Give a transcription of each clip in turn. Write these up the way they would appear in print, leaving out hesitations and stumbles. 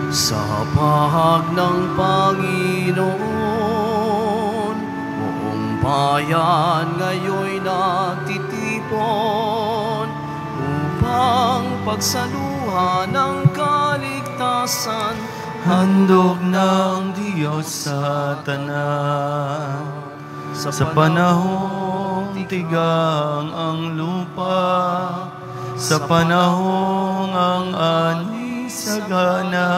Sa pahag ng Panginoon, buong bayan ngayon'y nagtitipon upang pagsaluhan ng kaligtasan, handog ng Diyos sa tanan. Sa panahong tigang ang lupa, sa panahong ang ani sagana,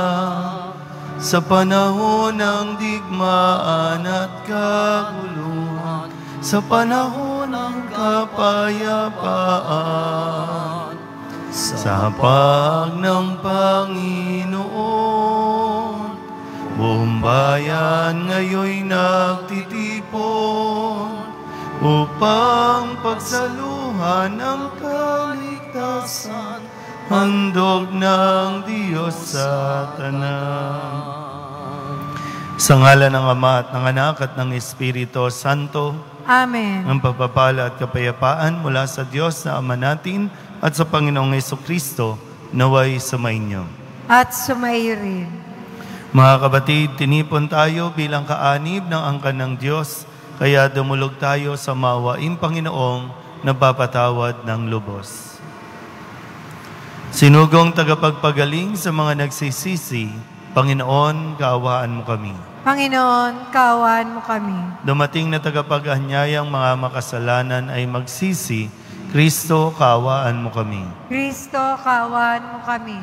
sa panahon ng digmaan at kaguluhan, sa panahon ng kapayapaan, sa hapag ng Panginoon, buong bayan ngayon'y nagtitipon upang pagsaluhan ng kaligtasan, handog ng Diyos sa tanan. Sa ngalan ng Ama at ng Anak at ng Espiritu Santo. Amen. Ang pagpapala at kapayapaan mula sa Diyos na Ama natin at sa Panginoong Jesucristo naway sumainyo. At sumaiyo rin. Mga kapatid, tinipon tayo bilang kaanib ng angkan ng Diyos, kaya dumulog tayo sa mawaing Panginoong nagpapatawad ng lubos. Sinugong tagapagpagaling sa mga nagsisisi, Panginoon, kaawaan mo kami. Panginoon, kaawaan mo kami. Dumating na tagapag-anyayang mga makasalanan ay magsisi, Kristo, kaawaan mo kami. Kristo, kaawaan mo kami.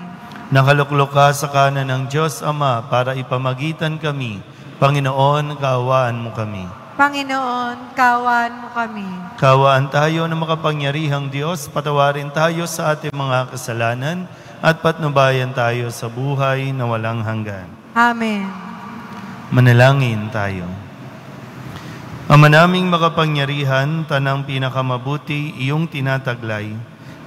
Nakaluklok ka sa kanan ng Diyos Ama para ipamagitan kami. Panginoon, kaawaan mo kami. Panginoon, kaawaan mo kami. Kaawaan tayo na makapangyarihang Diyos, patawarin tayo sa ating mga kasalanan at patnubayan tayo sa buhay na walang hanggan. Amen. Manalangin tayo. Ama naming makapangyarihan, tanang pinakamabuti iyong tinataglay.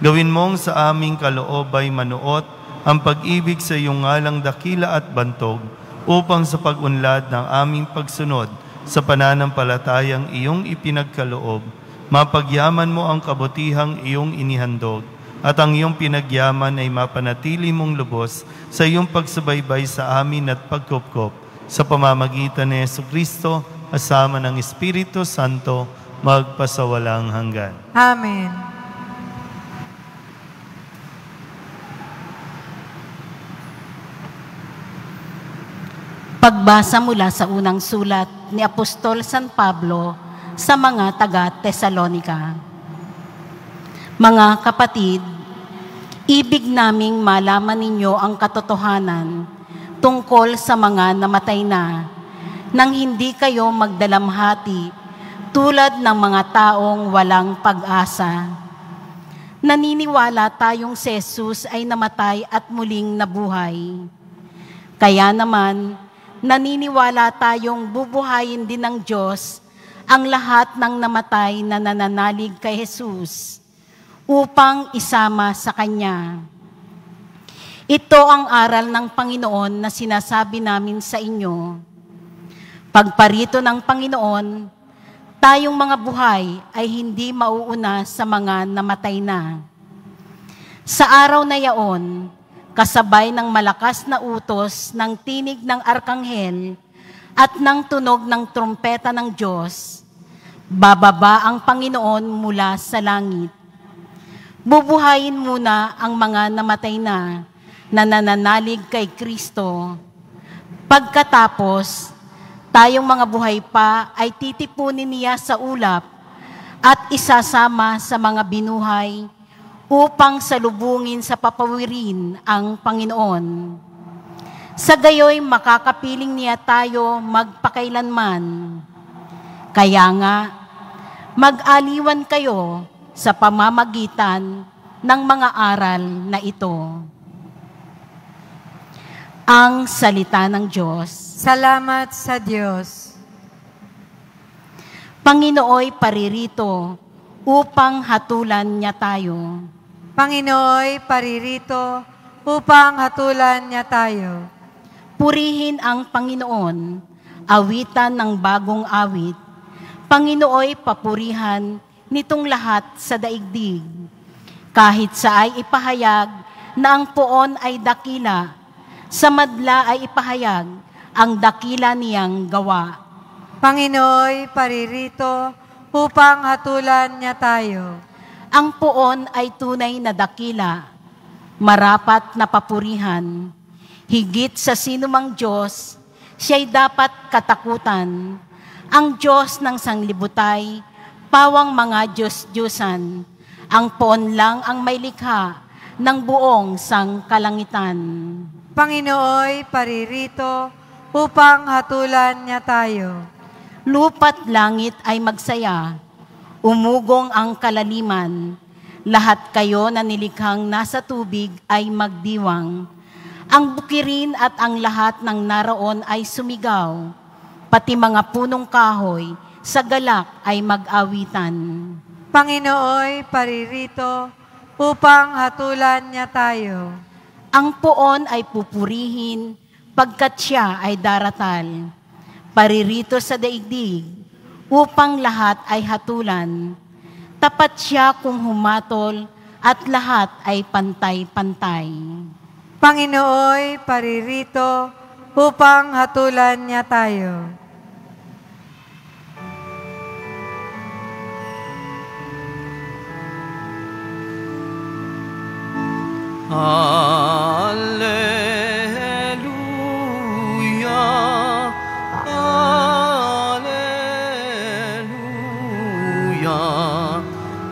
Gawin mong sa aming kaloob ay manuot ang pag-ibig sa iyong ngalang dakila at bantog upang sa pag-unlad ng aming pagsunod sa pananampalatayang iyong ipinagkaloob, mapagyaman mo ang kabutihang iyong inihandog at ang iyong pinagyaman ay mapanatili mong lubos sa iyong pagsubaybay sa amin at pagkupkop sa pamamagitan ni Jesucristo asama ng Espiritu Santo magpasawalang hanggan. Amen. Pagbasa mula sa unang sulat ni Apostol San Pablo sa mga taga-Tesalonika. Mga kapatid, ibig naming malaman ninyo ang katotohanan tungkol sa mga namatay na, nang hindi kayo magdalamhati tulad ng mga taong walang pag-asa. Naniniwala tayong si Jesus ay namatay at muling nabuhay. Kaya naman, naniniwala tayong bubuhayin din ng Diyos ang lahat ng namatay na nananalig kay Jesus upang isama sa Kanya. Ito ang aral ng Panginoon na sinasabi namin sa inyo. Pagparito ng Panginoon, tayong mga buhay ay hindi mauuna sa mga namatay na. Sa araw na yaon, kasabay ng malakas na utos ng tinig ng arkanghel at ng tunog ng trumpeta ng Diyos, bababa ang Panginoon mula sa langit. Bubuhayin muna ang mga namatay na nananalig kay Kristo. Pagkatapos, tayong mga buhay pa ay titipunin niya sa ulap at isasama sa mga binuhay upang salubungin sa papawirin ang Panginoon. Sa gayoy makakapiling niya tayo magpakailanman. Kaya nga, mag-aliwan kayo sa pamamagitan ng mga aral na ito. Ang salita ng Diyos. Salamat sa Diyos. Panginooy paririto upang hatulan niya tayo. Panginooy paririto upang hatulan niya tayo. Purihin ang Panginoon, awitan ng bagong awit. Panginooy papurihan nitong lahat sa daigdig. Kahit sa ay ipahayag na ang poon ay dakila, sa madla ay ipahayag ang dakila niyang gawa. Panginooy paririto upang hatulan niya tayo. Ang poon ay tunay na dakila, marapat na papurihan. Higit sa sinumang Diyos, siya'y dapat katakutan. Ang Diyos ng sanglibutay, pawang mga Diyos-Diyosan. Ang poon lang ang may likha ng buong sangkalangitan. Panginooy paririto upang hatulan niya tayo. Lupa't langit ay magsaya, umugong ang kalaliman. Lahat kayo na nilikhang nasa tubig ay magdiwang. Ang bukirin at ang lahat ng naroon ay sumigaw. Pati mga punong kahoy sa galak ay mag-awitan. Panginooy paririto upang hatulan niya tayo. Ang poon ay pupurihin pagkat siya ay daratal. Paririto sa daigdig upang lahat ay hatulan. Tapat siya kung humatol at lahat ay pantay-pantay. Panginooy paririto upang hatulan niya tayo. Alleluia, alleluia,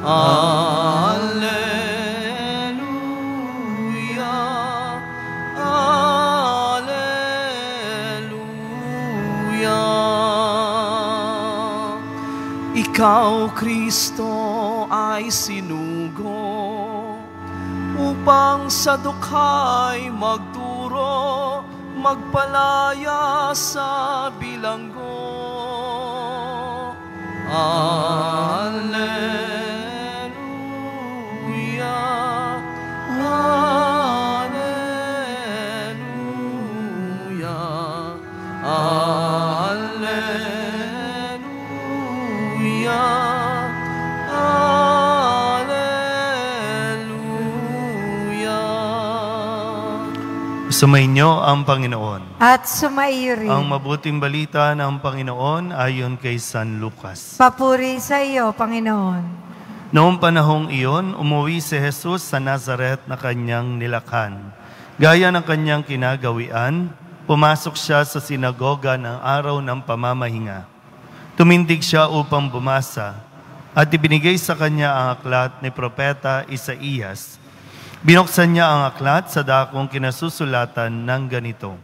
alleluia, alleluia. Ikaw, Kristo, ay sinugo upang sa dukhay magturo, magpalaya sa bilanggo. Alleluia, alleluia, alleluia. Sumainyo ang Panginoon. At sumaiyo rin. Ang mabuting balita ng Panginoon ayon kay San Lucas. Papuri sa iyo, Panginoon. Noong panahong iyon, umuwi si Jesus sa Nazaret na kanyang nilakhan. Gaya ng kanyang kinagawian, pumasok siya sa sinagoga ng araw ng pamamahinga. Tumindig siya upang bumasa at ibinigay sa kanya ang aklat ni Propeta Isaías. Binuksan niya ang aklat sa dakong kinasusulatan ng ganito: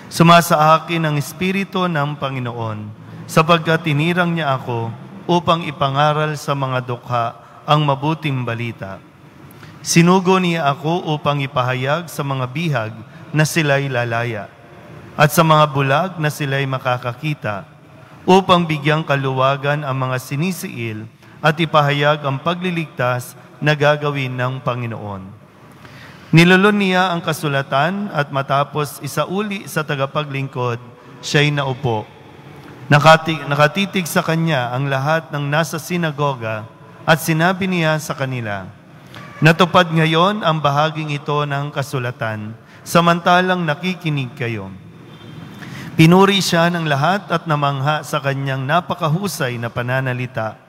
Sumasa akin ang Espiritu ng Panginoon, sapagkat tinirang niya ako upang ipangaral sa mga dukha ang mabuting balita. Sinugo niya ako upang ipahayag sa mga bihag na sila'y lalaya, at sa mga bulag na sila'y makakakita, upang bigyang kaluwagan ang mga sinisiil at ipahayag ang pagliligtas na gagawin ng Panginoon. Nilulun niya ang kasulatan at matapos isauli sa tagapaglingkod, siya'y naupo. Nakatitig sa kanya ang lahat ng nasa sinagoga at sinabi niya sa kanila, Natupad ngayon ang bahaging ito ng kasulatan, samantalang nakikinig kayo. Pinuri siya ng lahat at namangha sa kanyang napakahusay na pananalita.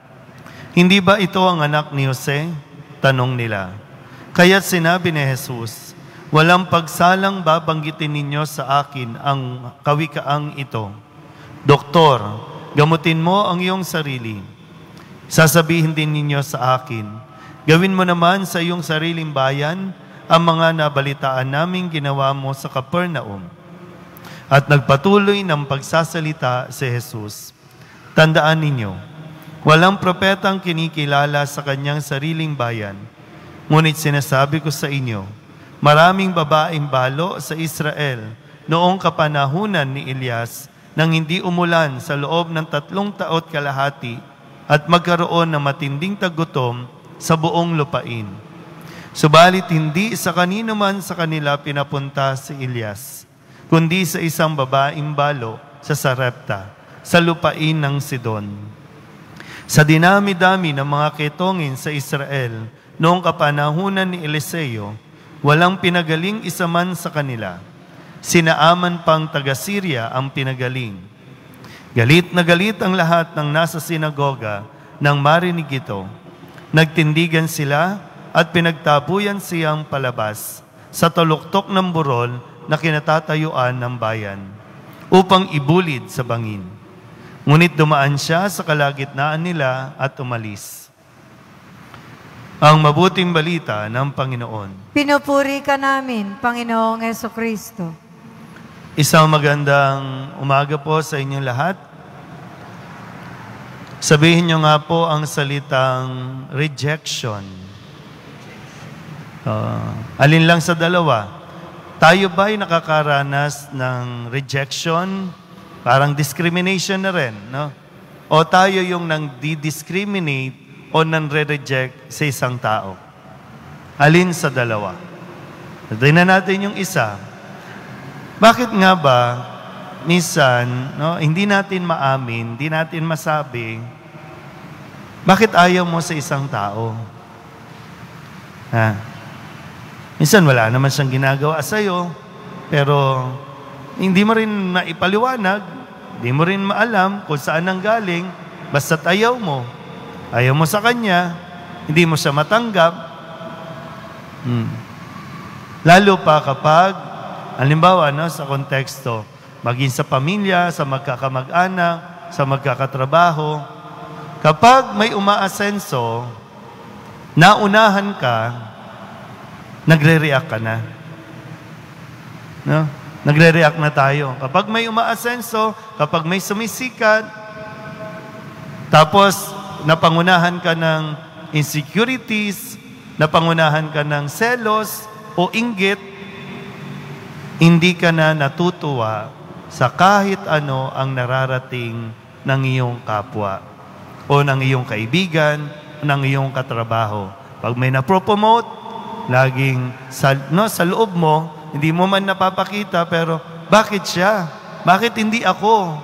Hindi ba ito ang anak ni Jose? Tanong nila. Kaya't sinabi ni Jesus, Walang pagsalang babanggitin ninyo sa akin ang kawikaang ito. Doktor, gamutin mo ang iyong sarili. Sasabihin din ninyo sa akin, Gawin mo naman sa iyong sariling bayan ang mga nabalitaan naming ginawa mo sa Capernaum. At nagpatuloy ng pagsasalita si Jesus. Tandaan ninyo, walang propetang kinikilala sa kanyang sariling bayan. Ngunit sinasabi ko sa inyo, maraming babaeng balo sa Israel noong kapanahunan ni Elias nang hindi umulan sa loob ng 3 taot kalahati at magkaroon ng matinding tagutom sa buong lupain. Subalit hindi sa kanino man sa kanila pinapunta si Elias, kundi sa isang babaeng balo sa Sarepta, sa lupain ng Sidon. Sa dinami-dami ng mga ketongin sa Israel, noong kapanahunan ni Eliseo, walang pinagaling isa man sa kanila. Sinaaman pang taga-Syria ang pinagaling. Galit na galit ang lahat ng nasa sinagoga nang marinig ito. Nagtindigan sila at pinagtabuyan siyang palabas sa taluktok ng burol na kinatatayuan ng bayan upang ibulid sa bangin. Ngunit dumaan siya sa kalagitnaan nila at umalis. Ang mabuting balita ng Panginoon. Pinupuri ka namin, Panginoong Jesucristo. Isang magandang umaga po sa inyong lahat. Sabihin niyo nga po ang salitang rejection. Alin lang sa dalawa? Tayo ba'y nakakaranas ng rejection? Parang discrimination na rin, no? O tayo yung nang di-discriminate o nang-re-reject sa isang tao? Alin sa dalawa? Tingnan natin yung isa. Bakit nga ba minsan, no, hindi natin maamin, hindi natin masabi, bakit ayaw mo sa isang tao? Minsan wala naman siyang ginagawa sa'yo, pero hindi mo rin maipaliwanag, hindi mo rin maalam kung saan ang galing, basta't ayaw mo sa kanya, hindi mo siya matanggap. Lalo pa kapag, halimbawa, no, sa konteksto, maging sa pamilya, sa magkakamag-anak, sa magkakatrabaho, kapag may umaasenso, naunahan ka, nagre-react ka na. No? Nagre-react na tayo. Kapag may umaasenso, kapag may sumisikat, tapos napangunahan ka ng insecurities, napangunahan ka ng selos o inggit, hindi ka na natutuwa sa kahit ano ang nararating ng iyong kapwa o ng iyong kaibigan o ng iyong katrabaho. Pag may napropromote, laging sa loob mo, hindi mo man napapakita, pero bakit siya? Bakit hindi ako?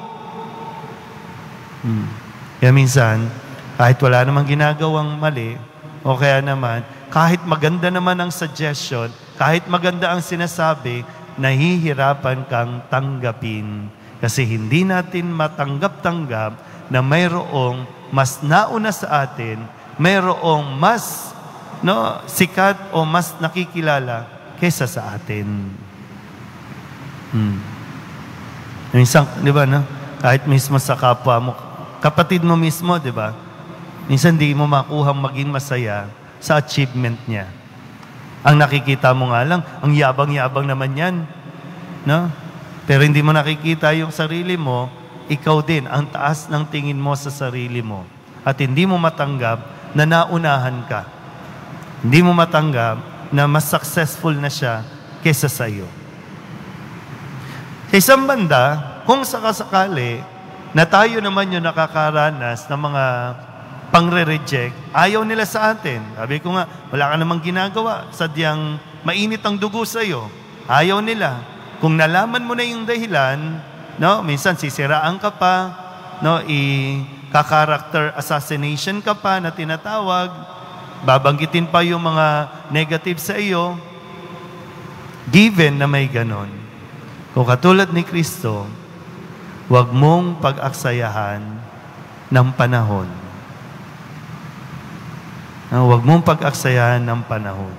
Kaya minsan, kahit wala namang ginagawang mali, o kaya naman, kahit maganda naman ang suggestion, kahit maganda ang sinasabi, nahihirapan kang tanggapin. Kasi hindi natin matanggap-tanggap na mayroong mas nauna sa atin, mayroong mas sikat o mas nakikilala kaysa sa atin. Minsan, di ba, no? Kahit mismo sa kapwa mo, kapatid mo mismo, di ba? Minsan di mo makuhang maging masaya sa achievement niya. Ang nakikita mo nga lang, ang yabang-yabang naman yan. No? Pero hindi mo nakikita yung sarili mo, ikaw din, ang taas ng tingin mo sa sarili mo. At hindi mo matanggap na naunahan ka. Hindi mo matanggap na mas successful na siya kesa sa iyo. Sa isang banda, kung sakasakali na tayo naman yung nakakaranas ng mga pangre-reject, ayaw nila sa atin. Sabi ko nga, wala ka namang ginagawa, sadyang mainit ang dugo sa iyo. Ayaw nila. Kung nalaman mo na yung dahilan, no, minsan sisiraan ka pa, no, ka-character assassination ka pa na tinatawag, babanggitin pa yung mga negative sa iyo, given na may ganon. Kung katulad ni Kristo, huwag mong pag-aksayahan ng panahon. Huwag mong pag-aksayahan ng panahon.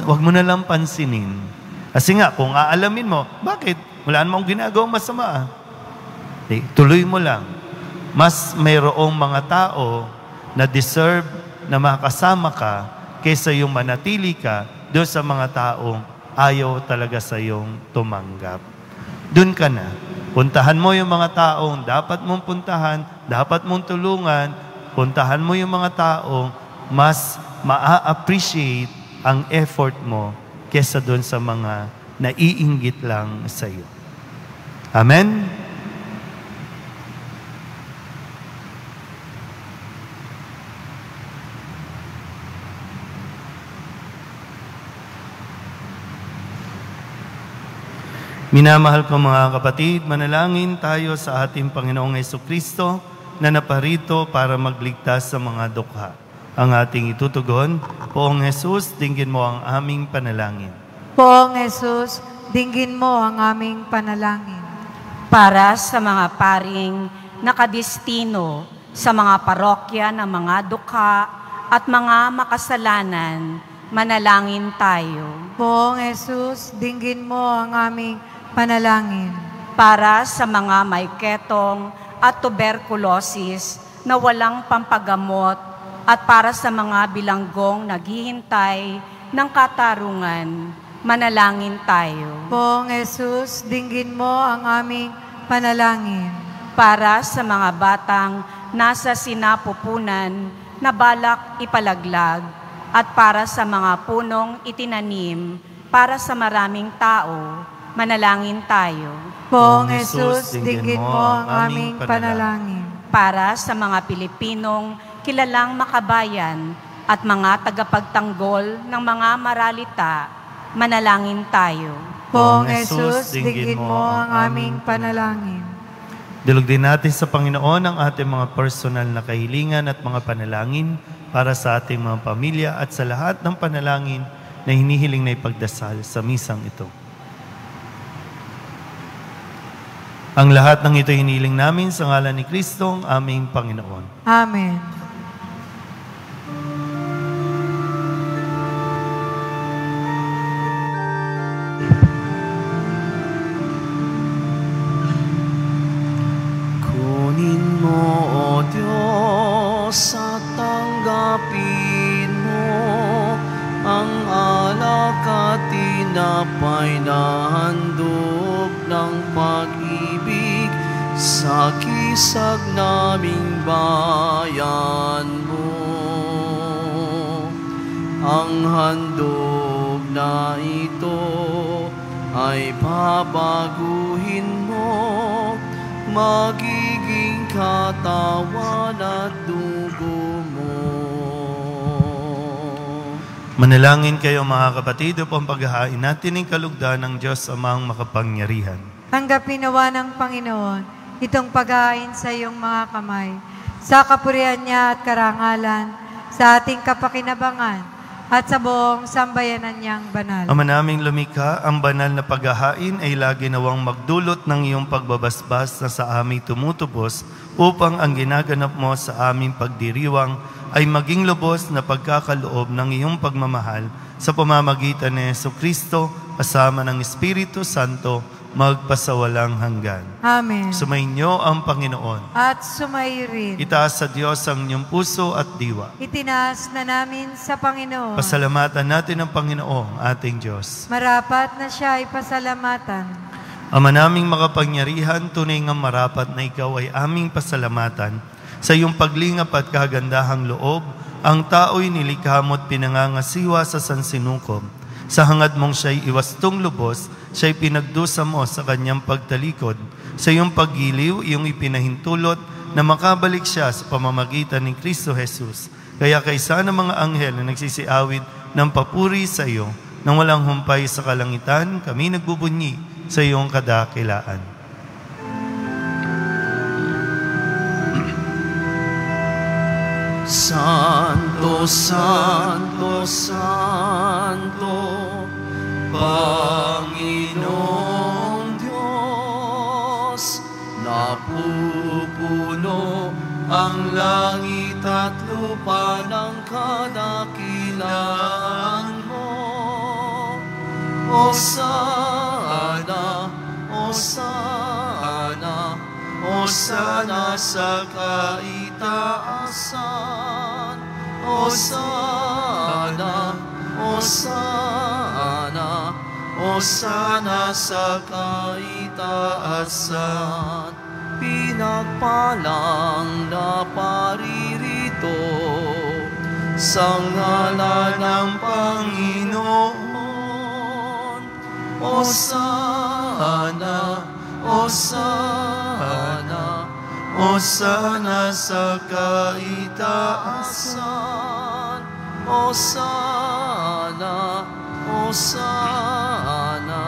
Huwag mo na lang pansinin. Kasi nga, kung aalamin mo, bakit? Wala namang ginagawang masama. Tuloy mo lang. Mas mayroong mga tao na deserve na makasama ka kaysa yung manatili ka doon sa mga taong ayaw talaga sa iyong tumanggap. Doon ka na. Puntahan mo yung mga taong dapat mong puntahan, dapat mong tulungan. Puntahan mo yung mga taong mas maa-appreciate ang effort mo kaysa doon sa mga naiinggit lang sa iyo. Amen? Minamahal ko mga kapatid, manalangin tayo sa ating Panginoong Jesucristo na naparito para magligtas sa mga dukha. Ang ating itutugon, Poong Jesus, dinggin mo ang aming panalangin. Poong Jesus, dinggin mo ang aming panalangin. Para sa mga paring nakadestino sa mga parokya ng mga dukha at mga makasalanan, manalangin tayo. Poong Jesus, dinggin mo ang aming panalangin. Para sa mga may ketong at tuberculosis na walang pampagamot at para sa mga bilanggong naghihintay ng katarungan, manalangin tayo. Poong Jesus, dinggin mo ang aming panalangin. Para sa mga batang nasa sinapupunan na balak ipalaglag at para sa mga punong itinanim para sa maraming tao, manalangin tayo. Poong Jesus, dinggin mo ang aming panalangin. Para sa mga Pilipinong kilalang makabayan at mga tagapagtanggol ng mga maralita, manalangin tayo. Poong Jesus, dinggin mo ang aming panalangin. Dilog din natin sa Panginoon ang ating mga personal na kahilingan at mga panalangin para sa ating mga pamilya at sa lahat ng panalangin na hinihiling na ipagdasal sa misang ito. Ang lahat ng ito hinihiling namin sa ngalan ni Kristo, ang aming Panginoon. Amen. Kunin mo, O Diyos, at tanggapin mo ang alak at tinapay na handog ng pag-ibig sa kisag naming bayan mo. Ang handog na ito ay babaguhin mo, magiging katawan at dugo mo. Manalangin kayo mga kapatid upang paghahain natin ng kalugdan ng Diyos Amang makapangyarihan. Tanggapin nawa ng Panginoon itong paghahain sa iyong mga kamay, sa kapurihan niya at karangalan, sa ating kapakinabangan, at sa buong sambayanan niyang banal. Ama naming lumikha, ang banal na paghahain ay lagi nawang magdulot ng iyong pagbabasbas na sa aming tumutubos upang ang ginaganap mo sa aming pagdiriwang ay maging lubos na pagkakaloob ng iyong pagmamahal sa pamamagitan ni Jesucristo kasama ng Espiritu Santo magpasawalang hanggan. Amen. Sumainyo ang Panginoon. At sumairin. Itaas sa Diyos ang inyong puso at diwa. Itinaas na namin sa Panginoon. Pasalamatan natin ang Panginoong ating Diyos. Marapat na siya ay pasalamatan. Ama naming makapangyarihan, tunay nga marapat na ikaw ay aming pasalamatan. Sa iyong paglingap at kagandahang loob, ang tao'y nilikha mo't pinangangasiwa sa sansinukob. Sa hangad mong siya'y iwastong lubos, siya'y pinagdusa mo sa kanyang pagtalikod. Sa iyong paggiliw, iyong ipinahintulot na makabalik siya sa pamamagitan ni Kristo Jesus. Kaya kaysa ng mga anghel na nagsisiawit ng papuri sa iyo, nang walang humpay sa kalangitan, kami nagbubunyi sa iyong kadakilaan. Santo, Santo, Santo, Panginoong Diyos, napupuno ang langit at lupa ng kadakilaan mo. Hosana, Hosana, Hosana sa kaitaasan. Hosana, Hosana, Hosana sa kaitaasan. Pinagpalang na paririto sa ngalan ng Panginoon. Hosana, Hosana, Hosana sa kaitaasan. Hosana, Hosana,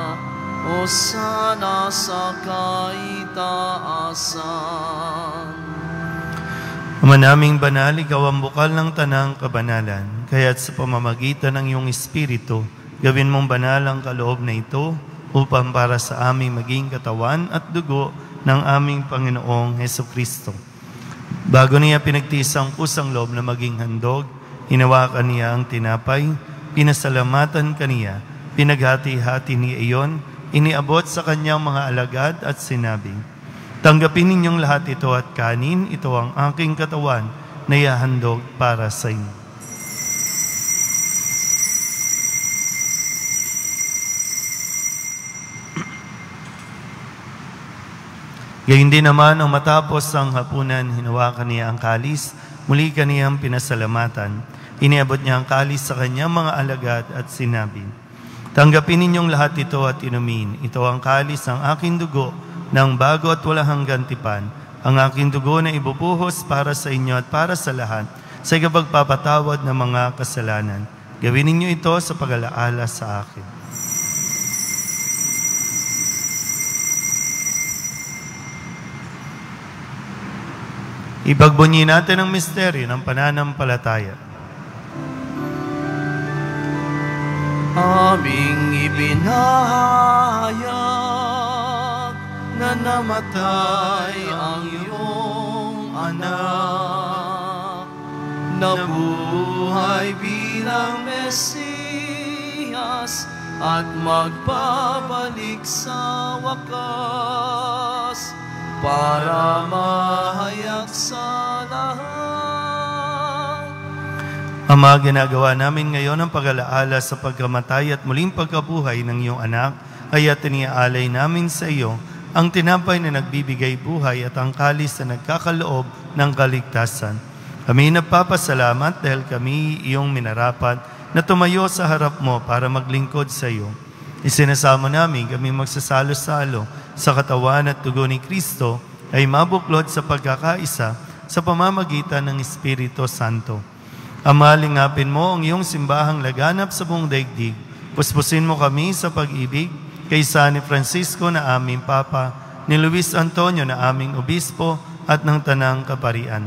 Hosana sa kaitaasan. Ama naming banal, ikaw ang bukal ng tanang kabanalan. Kaya't sa pamamagitan ng iyong Espiritu, gawin mong banal ang kaloob na ito upang para sa amin maging katawan at dugo ng aming Panginoong Hesukristo. Bago niya pinagtiis ang pusang loob na maging handog, hinawakan niya ang tinapay, pinasalamatan kaniya, pinaghati-hati niya iyon, iniabot sa kanyang mga alagad at sinabi, "Tanggapin ninyong lahat ito at kanin, ito ang aking katawan na ihahandog para sa inyo." Gayun din naman ang matapos ang hapunan, hinawakan niya ang kalis, muli kaniyang pinasalamatan. Iniabot niya ang kalis sa kanyang mga alagad at sinabi, "Tanggapin ninyong lahat ito at inumin. Ito ang kalis ng aking dugo ng bago at walang hanggang tipan. Ang aking dugo na ibubuhos para sa inyo at para sa lahat sa ikapagpapatawad ng mga kasalanan. Gawin ninyo ito sa pag-alaala sa akin." Ipagbunyi natin ang misteryo ng pananampalataya. Aming ibinahayag na namatay ang iyong anak, nabuhay bilang Mesiyas at magbabalik sa wakas para mahayag sa lahat. Ama, ginagawa namin ngayon ang pag-alaala sa pagkamatay at muling pagkabuhay ng iyong anak, kaya tiniaalay namin sa iyo ang tinapay na nagbibigay buhay at ang kalis na nagkakaloob ng kaligtasan. Kami nagpapasalamat dahil kami iyong minarapat na tumayo sa harap mo para maglingkod sa iyo. Isinasama namin kami magsasalo-salo sa katawan at dugo ni Kristo ay mabuklod sa pagkakaisa sa pamamagitan ng Espiritu Santo. Ama, lingapin mo ang iyong simbahang laganap sa buong daigdig. Puspusin mo kami sa pag-ibig kay San Francisco na aming Papa, ni Luis Antonio na aming Obispo at ng Tanang Kaparian.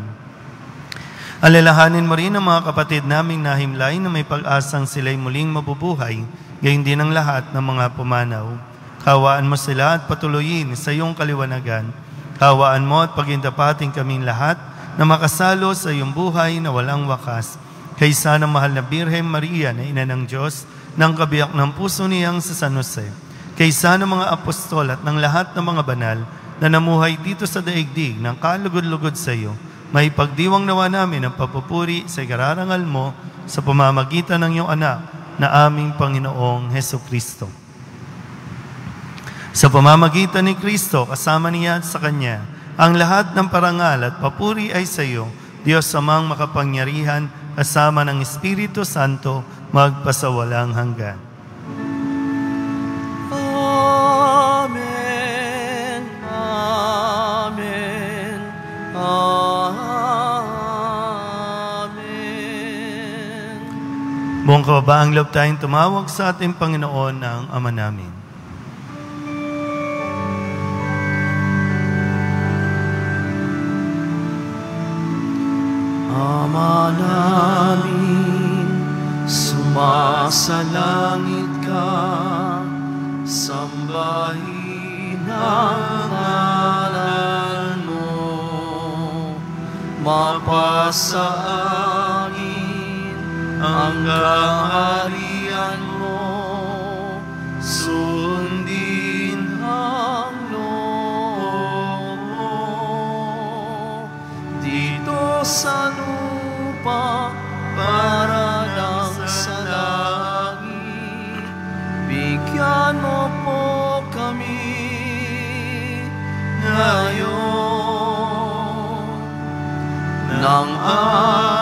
Alalahanin mo rin ang mga kapatid naming nahimlay na may pag-asang sila'y muling mabubuhay, gayon din ang lahat ng mga pumanaw. Kawaan mo sila at patuloyin sa iyong kaliwanagan. Kawaan mo at pagindapating kaming lahat na makasalo sa iyong buhay na walang wakas. Kaysa ng mahal na Birhen Maria na Ina ng Diyos, ng kabiyak ng puso niyang sa San Jose. Kaysa ng mga apostol at ng lahat ng mga banal na namuhay dito sa daigdig ng kalugod-lugod sa iyo, may pagdiwang nawa namin ang papupuri sa ikararangal mo sa pamamagitan ng iyong anak na aming Panginoong Hesukristo. Sa pamamagitan ni Kristo, kasama niya at sa Kanya, ang lahat ng parangal at papuri ay sa iyo, Diyos Amang makapangyarihan, kasama ng Espiritu Santo, magpasawalang hanggan. Amen. Amen. Amen. Buong kababaang loob tayong tumawag sa ating Panginoon ng Ama namin. Ama namin, sumasalangit ka, sambahin ang ngalan mo, mapasa amin ang kaharian mo, sundin ang loob mo, dito sa lupa para lang sa langit. Bigyan mo po kami ngayon ng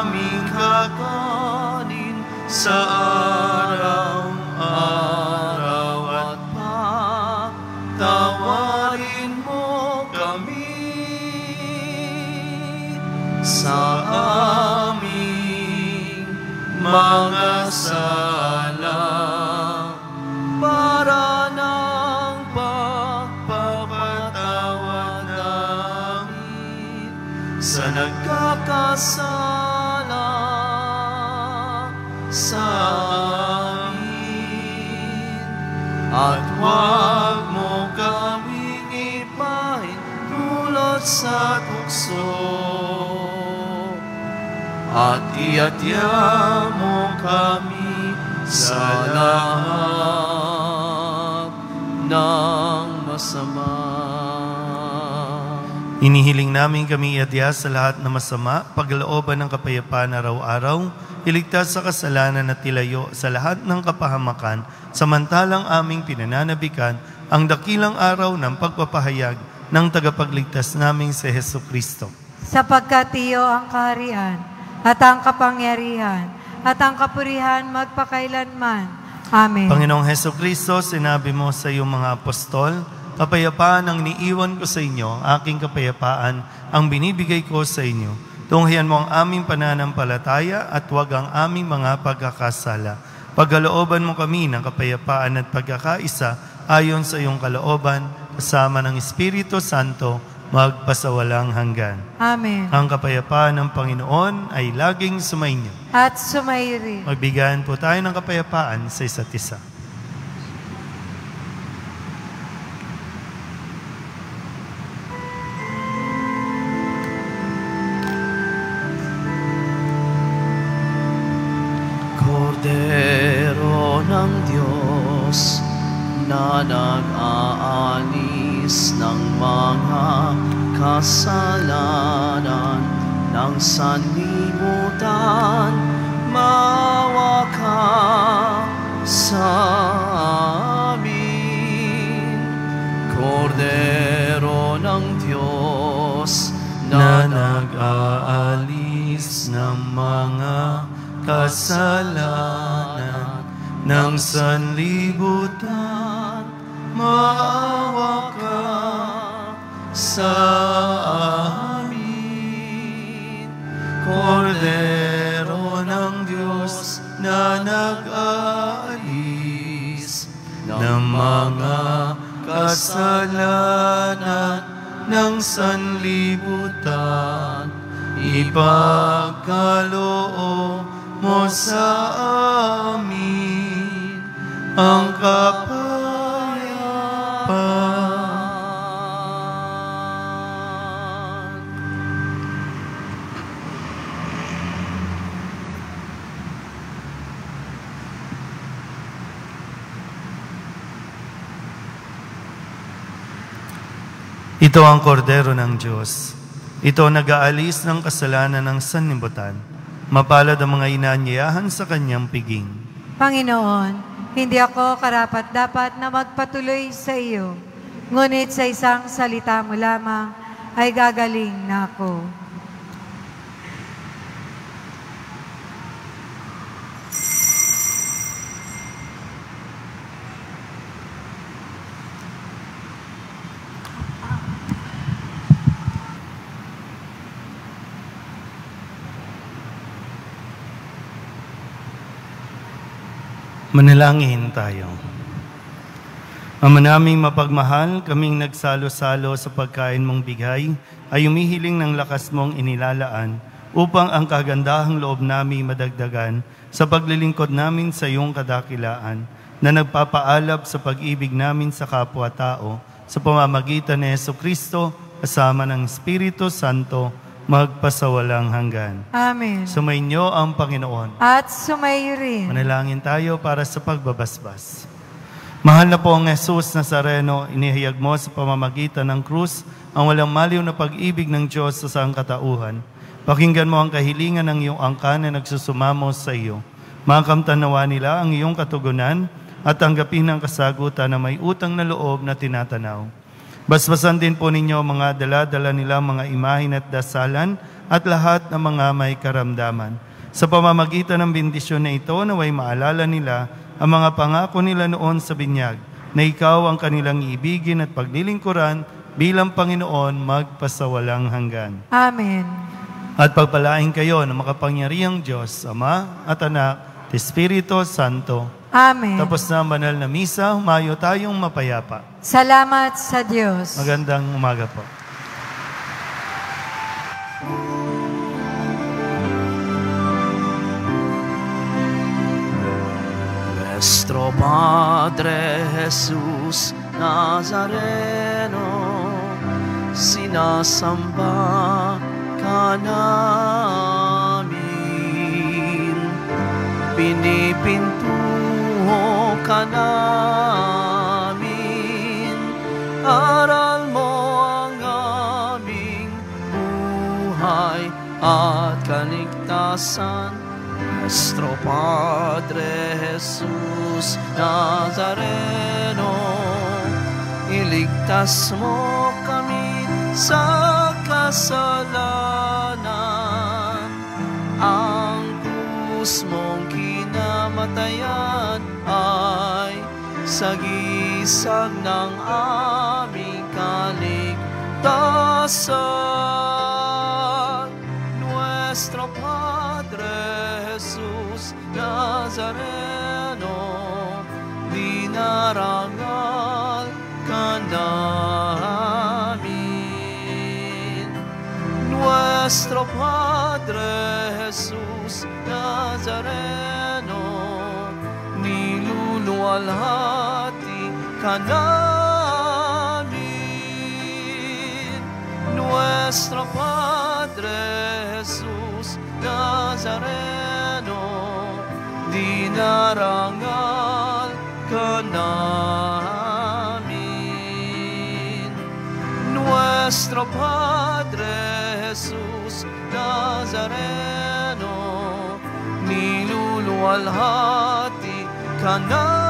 aming kakanin sa araw-araw at patawarin mo kami sa aming mga sala para ng pagpapatawad namin sa nagkakasala sa amin at huwag sa tukso at iadya mo kami sa lahat ng masama. Inihiling namin kami iadya sa lahat na masama, paglooban ng kapayapaan araw-araw, iligtas sa kasalanan at tilayo sa lahat ng kapahamakan, samantalang aming pinananabikan ang dakilang araw ng pagpapahayag ng tagapagligtas naming si Jesucristo. Sapagkat iyo ang kaharian at ang kapangyarihan at ang kapurihan magpakailanman. Amen. Panginoong Jesucristo, sinabi mo sa iyong mga apostol, kapayapaan ang niiwan ko sa inyo, aking kapayapaan ang binibigay ko sa inyo. Tunghayan mo ang aming pananampalataya at huwag ang aming mga pagkakasala. Pagkalooban mo kami ng kapayapaan at pagkakaisa ayon sa iyong kalooban, kasama ng Espiritu Santo, magpasawalang hanggan. Amen. Ang kapayapaan ng Panginoon ay laging sumainyo. At sumayo rin. Magbigayan po tayo ng kapayapaan sa isa't isa. Kordero ng Diyos na nag-aalis ng mga kasalanan ng sanlibutan, maawa ka sa amin. Kordero ng Diyos na nag-aalis ng mga kasalanan ng sanlibutan, maawa ka sa amin. Kordero ng Diyos na nag-aalis ng mga kasalanan ng sanlibutan, ipagkaloob mo sa amin ang kapayapaan. Ito ang kordero ng Diyos. Ito nag-aalis ng kasalanan ng sanlibutan. Mapalad ang mga inaanyayahan sa kanyang piging. Panginoon, hindi ako karapat-dapat na magpatuloy sa iyo, ngunit sa isang salita mo lamang ay gagaling na ako. Manalangin tayo. Ama naming mapagmahal, kaming nagsalo-salo sa pagkain mong bigay, ay umihiling ng lakas mong inilalaan upang ang kagandahang loob namin madagdagan sa paglilingkod namin sa iyong kadakilaan na nagpapaalab sa pag-ibig namin sa kapwa-tao sa pamamagitan ni Jesucristo kasama ng Espiritu Santo magpasawalang hanggan. Amen. Sumainyo ang Panginoon. At sumayo rin. Manalangin tayo para sa pagbabasbas. Mahal na po ang Jesus Nazareno, inihayag mo sa pamamagitan ng krus ang walang maliw na pag-ibig ng Diyos sa sangkatauhan. Pakinggan mo ang kahilingan ng iyong angkan na nagsusumamo sa iyo. Makamtanawa nila ang iyong katugunan at tanggapin ang kasagutan na may utang na loob na tinatanaw. Basbasan din po ninyo mga dala-dala nila mga imahin at dasalan at lahat ng mga may karamdaman. Sa pamamagitan ng bendisyon na ito, naway maalala nila ang mga pangako nila noon sa binyag, na ikaw ang kanilang ibigin at paglilingkuran bilang Panginoon magpasawalang hanggan. Amen. At pagpalain kayo ng makapangyarihang Diyos, Ama at Anak, at Espiritu Santo. Amen. Tapos na ang banal na misa, humayo tayong mapayapa. Salamat sa Diyos. Magandang umaga po. Nuestro Padre Jesús Nazareno, sin sinasamba ka namin, pinipintuho ka namin, aral mo ang aming buhay at kaligtasan. Nuestro Padre Jesus Nazareno, iligtas mo kami sa kasalanan. Ang krus mong kinamatayan ay sagisag ng aming kaligtasan. Nuestro Padre Jesus Nazareno, dinarangal ka namin. Nuestro Padre Jesus Nazareno, niluluwalhati ka namin. Nuestro Padre Jesus Nazareno, dinarangal ka namin. Nuestro Padre Jesus Nazareno, niluluwalhati ka namin.